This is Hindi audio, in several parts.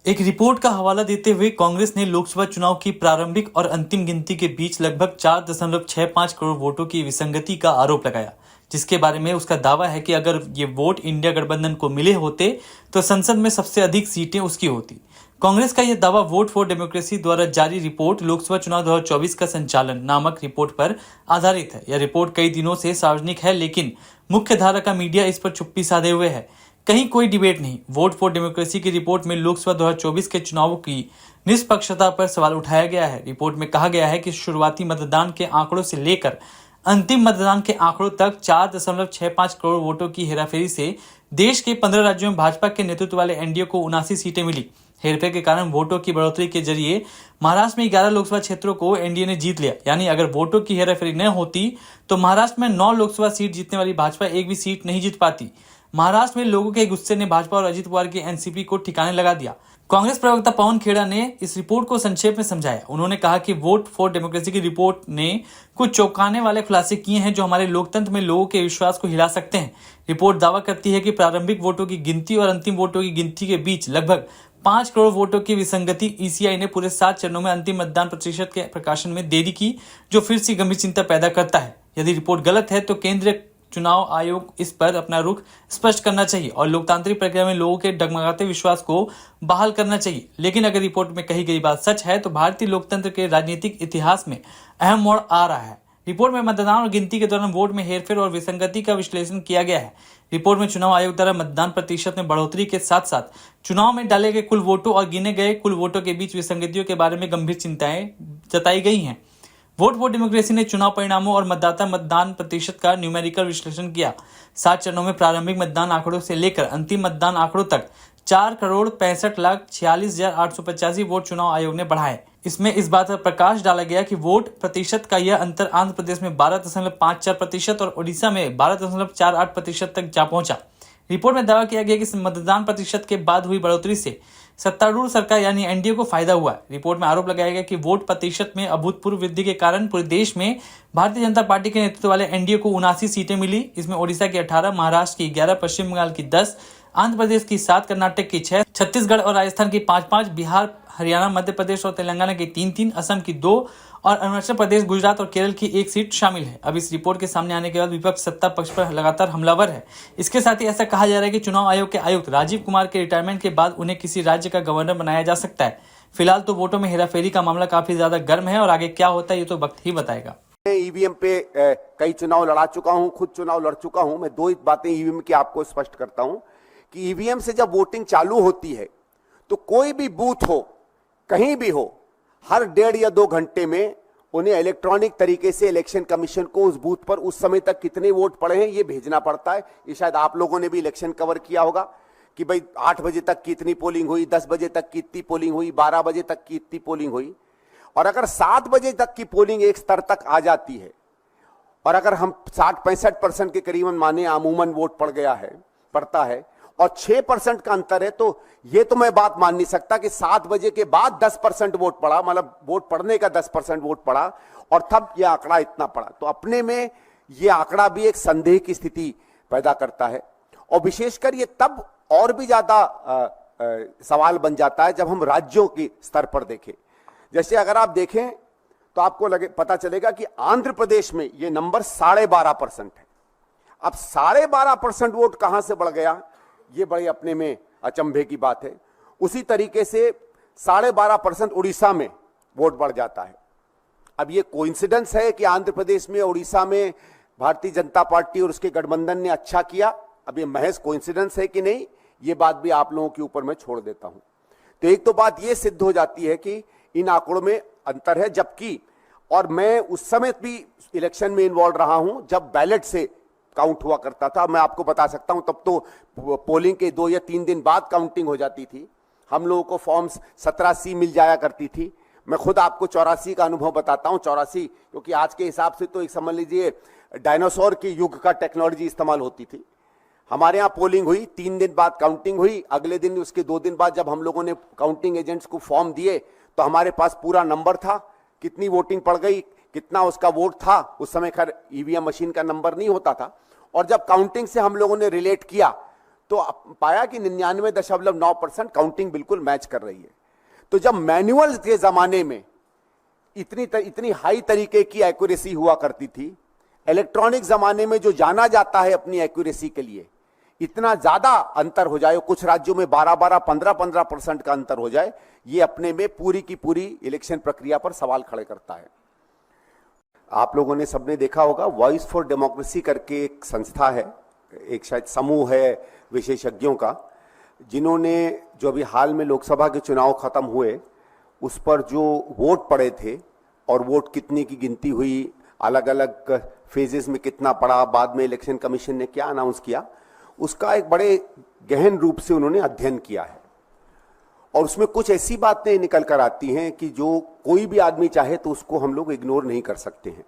एक रिपोर्ट का हवाला देते हुए कांग्रेस ने लोकसभा चुनाव की प्रारंभिक और अंतिम गिनती के बीच लगभग 4.65 करोड़ वोटों की विसंगति का आरोप लगाया, जिसके बारे में उसका दावा है कि अगर ये वोट इंडिया गठबंधन को मिले होते तो संसद में सबसे अधिक सीटें उसकी होती। कांग्रेस का यह दावा वोट फॉर डेमोक्रेसी द्वारा जारी रिपोर्ट लोकसभा चुनाव 2024 का संचालन नामक रिपोर्ट पर आधारित है। यह रिपोर्ट कई दिनों से सार्वजनिक है, लेकिन मुख्य धारा का मीडिया इस पर चुप्पी साधे हुए है। कहीं कोई डिबेट नहीं। वोट फॉर डेमोक्रेसी की रिपोर्ट में लोकसभा 2024 के चुनावों की निष्पक्षता पर सवाल उठाया गया है। रिपोर्ट में कहा गया है कि शुरुआती मतदान के आंकड़ों से लेकर अंतिम मतदान के आंकड़ों तक 4.65 करोड़ वोटों की हेराफेरी से देश के 15 राज्यों में भाजपा के नेतृत्व वाले एनडीए को 79 सीटें मिली। हेरफेर के कारण वोटों की बढ़ोतरी के जरिए महाराष्ट्र में 11 लोकसभा क्षेत्रों को एनडीए ने जीत लिया। यानी अगर वोटों की हेराफेरी न होती तो महाराष्ट्र में 9 लोकसभा सीट जीतने वाली भाजपा एक भी सीट नहीं जीत पाती। महाराष्ट्र में लोगों के गुस्से ने भाजपा और अजित पवार की एनसीपी को ठिकाने लगा दिया। कांग्रेस प्रवक्ता पवन खेड़ा ने इस रिपोर्ट को संक्षेप में समझाया। उन्होंने कहा कि वोट फॉर डेमोक्रेसी की रिपोर्ट ने कुछ चौंकाने वाले खुलासे किए हैं जो हमारे लोकतंत्र में लोगों के विश्वास को हिला सकते हैं। रिपोर्ट दावा करती है कि प्रारंभिक वोटों की गिनती और अंतिम वोटों की गिनती के बीच लगभग 5 करोड़ वोटों की विसंगति ईसीआई ने पूरे 7 चरणों में अंतिम मतदान प्रतिशत के प्रकाशन में देरी की, जो फिर से गंभीर चिंता पैदा करता है। यदि रिपोर्ट गलत है तो केंद्रीय चुनाव आयोग इस पर अपना रुख स्पष्ट करना चाहिए और लोकतांत्रिक प्रक्रिया में लोगों के डगमगाते विश्वास को बहाल करना चाहिए। लेकिन अगर रिपोर्ट में कही गई बात सच है तो भारतीय लोकतंत्र के राजनीतिक इतिहास में अहम मोड़ आ रहा है। रिपोर्ट में मतदान और गिनती के दौरान वोट में हेरफेर और विसंगति का विश्लेषण किया गया है। रिपोर्ट में चुनाव आयोग द्वारा मतदान प्रतिशत में बढ़ोतरी के साथ साथ चुनाव में डाले गए कुल वोटों और गिने गए कुल वोटों के बीच विसंगतियों के बारे में गंभीर चिंताएं जताई गई हैं। वोट फॉर डेमोक्रेसी ने चुनाव परिणामों और मतदाता मतदान प्रतिशत का न्यूमेरिकल विश्लेषण किया। 7 चरणों में प्रारंभिक मतदान आंकड़ों से लेकर अंतिम मतदान आंकड़ों तक 4,65,46,885 वोट चुनाव आयोग ने बढ़ाए। इसमें इस बात पर प्रकाश डाला गया कि वोट प्रतिशत का यह अंतर आंध्र प्रदेश में 12.54% और ओडिशा में 12.48% तक जा पहुंचा। रिपोर्ट में दावा किया गया कि मतदान प्रतिशत के बाद हुई बढ़ोतरी से सत्तारूढ़ सरकार यानी एनडीए को फायदा हुआ। रिपोर्ट में आरोप लगाया गया कि वोट प्रतिशत में अभूतपूर्व वृद्धि के कारण पूरे देश में भारतीय जनता पार्टी के नेतृत्व वाले एनडीए को 79 सीटें मिली। इसमें ओडिशा की 18, महाराष्ट्र की 11, पश्चिम बंगाल की 10, आंध्र प्रदेश की 7, कर्नाटक की 6, छत्तीसगढ़ और राजस्थान की 5-5, बिहार, हरियाणा, मध्य प्रदेश और तेलंगाना की 3-3, असम की 2 और अरुणाचल प्रदेश, गुजरात और केरल की 1 सीट शामिल है। अब इस रिपोर्ट के सामने आने के बाद विपक्ष सत्ता पक्ष पर लगातार हमलावर है। इसके साथ ही ऐसा कहा जा रहा है कि चुनाव आयोग के आयुक्त राजीव कुमार के रिटायरमेंट के बाद उन्हें किसी राज्य का गवर्नर बनाया जा सकता है। फिलहाल तो वोटों में हेराफेरी का मामला काफी ज्यादा गर्म है और आगे क्या होता है ये तो वक्त ही बताएगा। ईवीएम पे कई चुनाव लड़ा चुका हूं, खुद चुनाव लड़ चुका हूं। मैं 2 बातें ईवीएम की आपको स्पष्ट करता हूं कि ईवीएम से जब वोटिंग चालू होती है तो कोई भी बूथ हो, कहीं भी हो, हर 1.5 या 2 घंटे में उन्हें इलेक्ट्रॉनिक तरीके से इलेक्शन कमीशन को उस बूथ पर उस समय तक कितने वोट पड़े हैं ये भेजना पड़ता है। ये शायद आप लोगों ने भी इलेक्शन कवर किया होगा कि भाई 8 बजे तक की इतनी पोलिंग हुई, 10 बजे तक की इतनी पोलिंग हुई, 12 बजे तक की इतनी पोलिंग हुई। और अगर 7 बजे तक की पोलिंग एक स्तर तक आ जाती है और अगर हम 60-65% के करीबन माने अमूमन वोट पड़ता है और 6% का अंतर है, तो ये तो मैं बात मान नहीं सकता कि 7 बजे के बाद 10% वोट पड़ा, मतलब वोट पड़ने का 10% वोट पड़ा और तब ये आंकड़ा इतना पड़ा। तो अपने में ये आंकड़ा भी एक संदेह की स्थिति पैदा करता है और विशेषकर ये तब और भी ज्यादा सवाल बन जाता है जब हम राज्यों के स्तर पर देखें। जैसे अगर आप देखें तो आपको पता चलेगा कि आंध्र प्रदेश में ये नंबर 12.5% है। अब 12.5% वोट कहां से बढ़ गया, ये बड़े अपने में अचंभे की बात है। उसी तरीके से 12.5% उड़ीसा में वोट बढ़ जाता है। अब ये कोइंसिडेंस है कि आंध्र प्रदेश में उड़ीसा में भारतीय जनता पार्टी और उसके गठबंधन ने अच्छा किया, अब ये महज कोइंसिडेंस है कि नहीं, ये बात भी आप लोगों के ऊपर मैं छोड़ देता हूं। तो एक तो बात ये सिद्ध हो जाती है कि इन आंकड़ों में अंतर है, जबकि और मैं उस समय भी इलेक्शन में इन्वॉल्व रहा हूं जब बैलेट से काउंट हुआ करता था। मैं आपको बता सकता हूं तब तो पोलिंग के 2 या 3 दिन बाद काउंटिंग हो जाती थी। हम लोगों को फॉर्म्स 17C मिल जाया करती थी। मैं खुद आपको 84 का अनुभव बताता हूं। 84 क्योंकि आज के हिसाब से तो एक समझ लीजिए डायनासोर के युग का टेक्नोलॉजी इस्तेमाल होती थी। हमारे यहाँ पोलिंग हुई, 3 दिन बाद काउंटिंग हुई, अगले दिन उसके 2 दिन बाद जब हम लोगों ने काउंटिंग एजेंट्स को फॉर्म दिए तो हमारे पास पूरा नंबर था, कितनी वोटिंग पड़ गई, कितना उसका वोट था। उस समय खैर ईवीएम मशीन का नंबर नहीं होता था। और जब काउंटिंग से हम लोगों ने रिलेट किया तो पाया कि 99.9% काउंटिंग बिल्कुल मैच कर रही है। तो जब मैनुअल के जमाने में इतनी हाई तरीके की एक्यूरेसी हुआ करती थी, इलेक्ट्रॉनिक जमाने में जो जाना जाता है अपनी एक्यूरेसी के लिए, इतना ज्यादा अंतर हो जाए, कुछ राज्यों में 12-12, 15-15% का अंतर हो जाए, ये अपने में पूरी की पूरी इलेक्शन प्रक्रिया पर सवाल खड़े करता है। आप लोगों ने सबने देखा होगा, वॉइस फॉर डेमोक्रेसी करके एक संस्था है, एक शायद समूह है विशेषज्ञों का, जिन्होंने जो अभी हाल में लोकसभा के चुनाव खत्म हुए उस पर जो वोट पड़े थे और वोट कितने की गिनती हुई, अलग अलग फेजेस में कितना पड़ा, बाद में इलेक्शन कमीशन ने क्या अनाउंस किया, उसका एक बड़े गहन रूप से उन्होंने अध्ययन किया है। और उसमें कुछ ऐसी बातें निकल कर आती हैं कि जो कोई भी आदमी चाहे तो उसको हम लोग इग्नोर नहीं कर सकते हैं।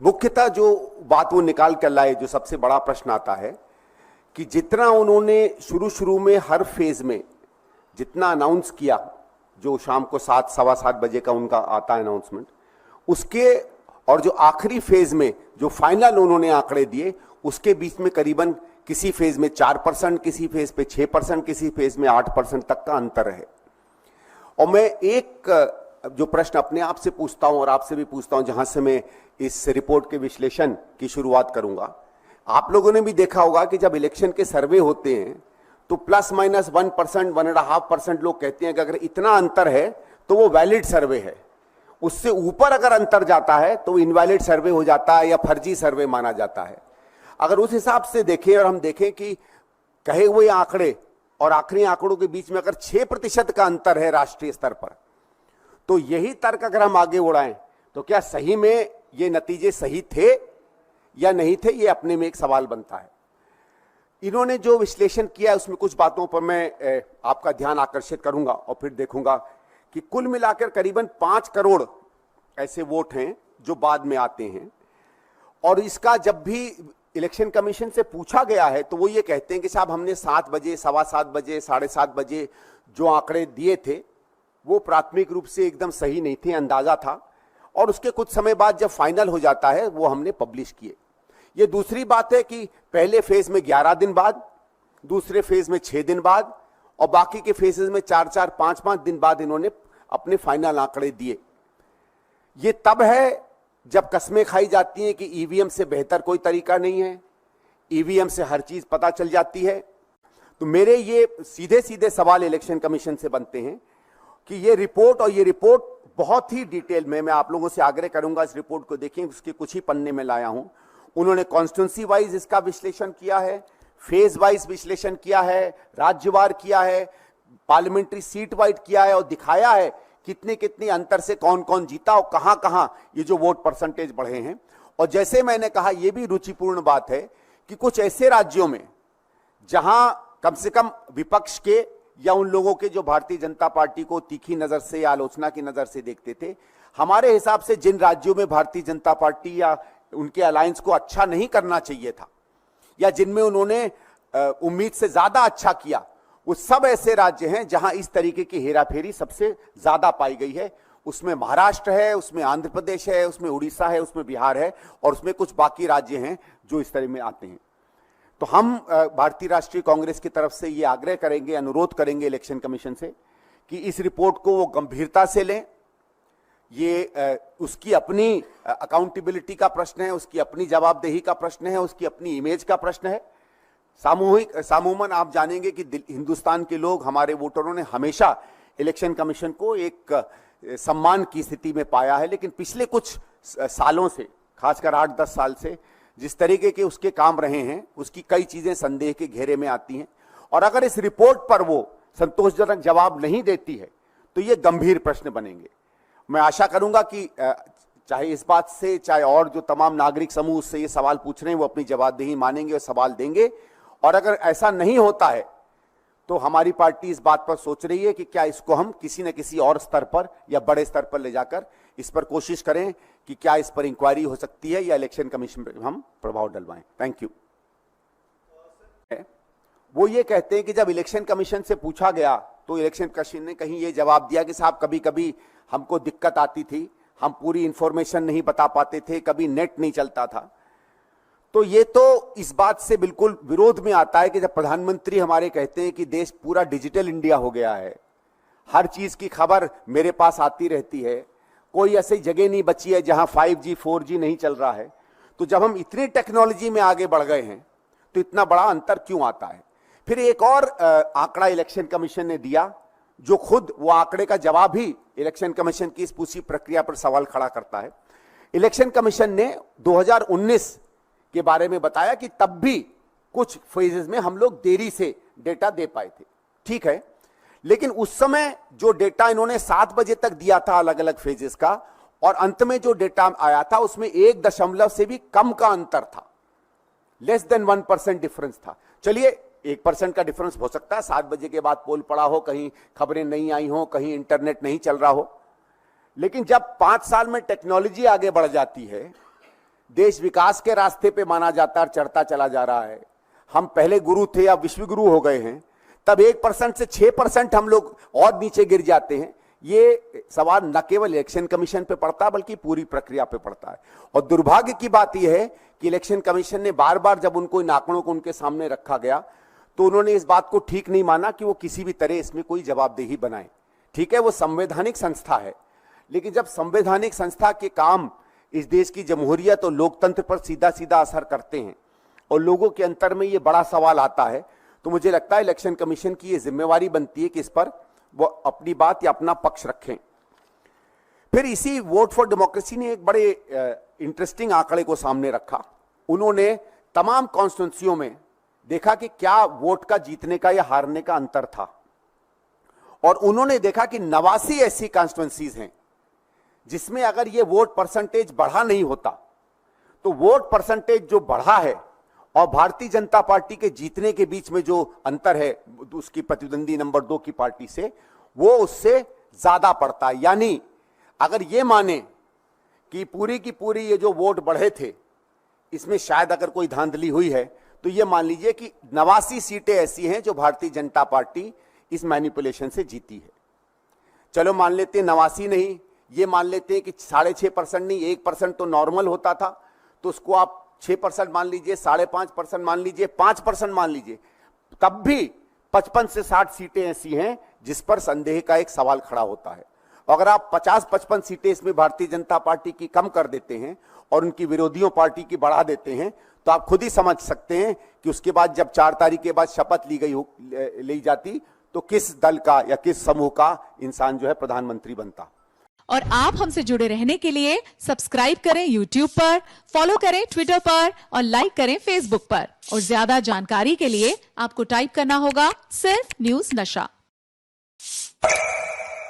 मुख्यतः जो बात वो निकाल कर लाए, जो सबसे बड़ा प्रश्न आता है कि जितना उन्होंने शुरू में हर फेज में जितना अनाउंस किया, जो शाम को 7, सवा 7 बजे का उनका आता है अनाउंसमेंट, उसके और जो आखिरी फेज में जो फाइनल उन्होंने आंकड़े दिए, उसके बीच में करीबन किसी फेज में 4%, किसी फेज पे 6%, किसी फेज में 8% तक का अंतर है। और मैं एक जो प्रश्न अपने आप से पूछता हूं और आपसे भी पूछता हूं, जहां से मैं इस रिपोर्ट के विश्लेषण की शुरुआत करूंगा, आप लोगों ने भी देखा होगा कि जब इलेक्शन के सर्वे होते हैं तो ±1%, 1.5% लोग कहते हैं कि अगर इतना अंतर है तो वो वैलिड सर्वे है, उससे ऊपर अगर अंतर जाता है तो इनवैलिड सर्वे हो जाता है या फर्जी सर्वे माना जाता है। अगर उस हिसाब से देखें और हम देखें कि कहे हुए आंकड़े और आखिरी आंकड़ों के बीच में अगर 6% का अंतर है राष्ट्रीय स्तर पर, तो यही तर्क अगर हम आगे उड़ाएं तो क्या सही में ये नतीजे सही थे या नहीं थे, ये अपने में एक सवाल बनता है। इन्होंने जो विश्लेषण किया है उसमें कुछ बातों पर मैं आपका ध्यान आकर्षित करूंगा और फिर देखूंगा कि कुल मिलाकर करीबन 5 करोड़ ऐसे वोट हैं जो बाद में आते हैं। और इसका जब भी इलेक्शन कमीशन से पूछा गया है तो वो ये कहते हैं कि साहब हमने 7 बजे, सवा 7 बजे, 7:30 बजे जो आंकड़े दिए थे वो प्राथमिक रूप से एकदम सही नहीं थे, अंदाजा था, और उसके कुछ समय बाद जब फाइनल हो जाता है वो हमने पब्लिश किए। ये दूसरी बात है कि पहले फेज में 11 दिन बाद, दूसरे फेज में 6 दिन बाद और बाकी के फेजेस में 4-4, 5-5 दिन बाद इन्होंने अपने फाइनल आंकड़े दिए। ये तब है जब कस्में खाई जाती हैं कि ईवीएम से बेहतर कोई तरीका नहीं है, ईवीएम से हर चीज पता चल जाती है। तो मेरे ये सीधे सीधे सवाल इलेक्शन कमीशन से बनते हैं कि ये रिपोर्ट बहुत ही डिटेल में, मैं आप लोगों से आग्रह करूंगा इस रिपोर्ट को देखें, उसके कुछ ही पन्ने में लाया हूं। उन्होंने कॉन्स्टिट्यूंसी वाइज इसका विश्लेषण किया है, फेज वाइज विश्लेषण किया है, राज्यवार किया है, पार्लियामेंट्री सीट वाइज किया है और दिखाया है कितने कितने अंतर से कौन कौन जीता और कहां कहां ये जो वोट परसेंटेज बढ़े हैं। और जैसे मैंने कहा, यह भी रुचिपूर्ण बात है कि कुछ ऐसे राज्यों में जहां कम से कम विपक्ष के या उन लोगों के जो भारतीय जनता पार्टी को तीखी नजर से या आलोचना की नजर से देखते थे, हमारे हिसाब से जिन राज्यों में भारतीय जनता पार्टी या उनके अलायंस को अच्छा नहीं करना चाहिए था या जिनमें उन्होंने उम्मीद से ज्यादा अच्छा किया, वो सब ऐसे राज्य हैं जहां इस तरीके की हेराफेरी सबसे ज्यादा पाई गई है। उसमें महाराष्ट्र है, उसमें आंध्र प्रदेश है, उसमें उड़ीसा है, उसमें बिहार है और उसमें कुछ बाकी राज्य हैं जो इस तरह में आते हैं। तो हम भारतीय राष्ट्रीय कांग्रेस की तरफ से ये आग्रह करेंगे, अनुरोध करेंगे इलेक्शन कमीशन से कि इस रिपोर्ट को वो गंभीरता से लें। ये उसकी अपनी अकाउंटेबिलिटी का प्रश्न है, उसकी अपनी जवाबदेही का प्रश्न है, उसकी अपनी इमेज का प्रश्न है। सामूमन आप जानेंगे कि हिंदुस्तान के लोग, हमारे वोटरों ने हमेशा इलेक्शन कमीशन को एक सम्मान की स्थिति में पाया है, लेकिन पिछले कुछ सालों से, खासकर 8-10 साल से जिस तरीके के उसके काम रहे हैं, उसकी कई चीजें संदेह के घेरे में आती हैं। और अगर इस रिपोर्ट पर वो संतोषजनक जवाब नहीं देती है तो ये गंभीर प्रश्न बनेंगे। मैं आशा करूंगा कि चाहे इस बात से, चाहे और जो तमाम नागरिक समूह उससे ये सवाल पूछ रहे हैं, वो अपनी जवाबदेही मानेंगे और सवाल देंगे। और अगर ऐसा नहीं होता है तो हमारी पार्टी इस बात पर सोच रही है कि क्या इसको हम किसी न किसी और स्तर पर या बड़े स्तर पर ले जाकर इस पर कोशिश करें कि क्या इस पर इंक्वायरी हो सकती है या इलेक्शन कमीशन पर हम प्रभाव डलवाएं। Thank you. वो ये कहते हैं कि जब इलेक्शन कमीशन से पूछा गया तो इलेक्शन कमीशन ने कहीं ये जवाब दिया कि साहब कभी कभी हमको दिक्कत आती थी, हम पूरी इंफॉर्मेशन नहीं बता पाते थे, कभी नेट नहीं चलता था। तो ये तो इस बात से बिल्कुल विरोध में आता है कि जब प्रधानमंत्री हमारे कहते हैं कि देश पूरा डिजिटल इंडिया हो गया है, हर चीज की खबर मेरे पास आती रहती है, कोई ऐसी जगह नहीं बची है जहां 5G 4G नहीं चल रहा है, तो जब हम इतनी टेक्नोलॉजी में आगे बढ़ गए हैं तो इतना बड़ा अंतर क्यों आता है। फिर एक और आंकड़ा इलेक्शन कमीशन ने दिया, जो खुद वो आंकड़े का जवाब ही इलेक्शन कमीशन की इस पूरी प्रक्रिया पर सवाल खड़ा करता है। इलेक्शन कमीशन ने 2019 के बारे में बताया कि तब भी कुछ फेजेस में हम लोग देरी से डेटा दे पाए थे, ठीक है, लेकिन उस समय जो डेटा इन्होंने 7 बजे तक दिया था अलग अलग फेजेस का, और अंत में जो डेटा आया था उसमें 1 से भी कम का अंतर था, लेस देन 1% डिफरेंस था। चलिए 1% का डिफरेंस हो सकता है, 7 बजे के बाद पोल पड़ा हो, कहीं खबरें नहीं आई हो, कहीं इंटरनेट नहीं चल रहा हो, लेकिन जब 5 साल में टेक्नोलॉजी आगे बढ़ जाती है, देश विकास के रास्ते पे माना जाता है, चढ़ता चला जा रहा है, हम पहले गुरु थे अब विश्व गुरु हो गए हैं, तब 1% से 6% हम लोग और नीचे गिर जाते हैं। ये सवाल न केवल इलेक्शन कमीशन पे पड़ता है बल्कि पूरी प्रक्रिया पे पड़ता है। और दुर्भाग्य की बात यह है कि इलेक्शन कमीशन ने बार बार जब उनको इन आंकड़ों को उनके सामने रखा गया तो उन्होंने इस बात को ठीक नहीं माना कि वो किसी भी तरह इसमें कोई जवाबदेही बनाए। ठीक है, वो संवैधानिक संस्था है, लेकिन जब संवैधानिक संस्था के काम इस देश की जमहूरियत और लोकतंत्र पर सीधा सीधा असर करते हैं और लोगों के अंतर में ये बड़ा सवाल आता है, तो मुझे लगता है इलेक्शन कमीशन की ये जिम्मेवारी बनती है कि इस पर वो अपनी बात या अपना पक्ष रखें। फिर इसी वोट फॉर डेमोक्रेसी ने एक बड़े इंटरेस्टिंग आंकड़े को सामने रखा। उन्होंने तमाम कॉन्स्टिट्यूंसियों में देखा कि क्या वोट का जीतने का या हारने का अंतर था, और उन्होंने देखा कि 89 ऐसी कॉन्स्टिट्यूंसीज हैं जिसमें अगर ये वोट परसेंटेज बढ़ा नहीं होता तो वोट परसेंटेज जो बढ़ा है और भारतीय जनता पार्टी के जीतने के बीच में जो अंतर है उसकी प्रतिद्वंदी नंबर 2 की पार्टी से, वो उससे ज्यादा पड़ता है। यानी अगर ये माने कि पूरी की पूरी ये जो वोट बढ़े थे इसमें शायद अगर कोई धांधली हुई है, तो ये मान लीजिए कि 89 सीटें ऐसी हैं जो भारतीय जनता पार्टी इस मैनिपुलेशन से जीती है। चलो मान लेते हैं 89 नहीं, ये मान लेते हैं कि 6.5% नहीं 1% तो नॉर्मल होता था, तो उसको आप 6% मान लीजिए, 5.5% मान लीजिए, 5% मान लीजिए, तब भी 55 से 60 सीटें ऐसी हैं जिस पर संदेह का एक सवाल खड़ा होता है। अगर आप 50-55 सीटें इसमें भारतीय जनता पार्टी की कम कर देते हैं और उनकी विरोधियों पार्टी की बढ़ा देते हैं, तो आप खुद ही समझ सकते हैं कि उसके बाद जब 4 तारीख के बाद शपथ ली जाती तो किस दल का या किस समूह का इंसान जो है प्रधानमंत्री बनता। और आप हमसे जुड़े रहने के लिए सब्सक्राइब करें YouTube पर, फॉलो करें Twitter पर और लाइक करें Facebook पर। और ज्यादा जानकारी के लिए आपको टाइप करना होगा सिर्फ न्यूज़ नशा।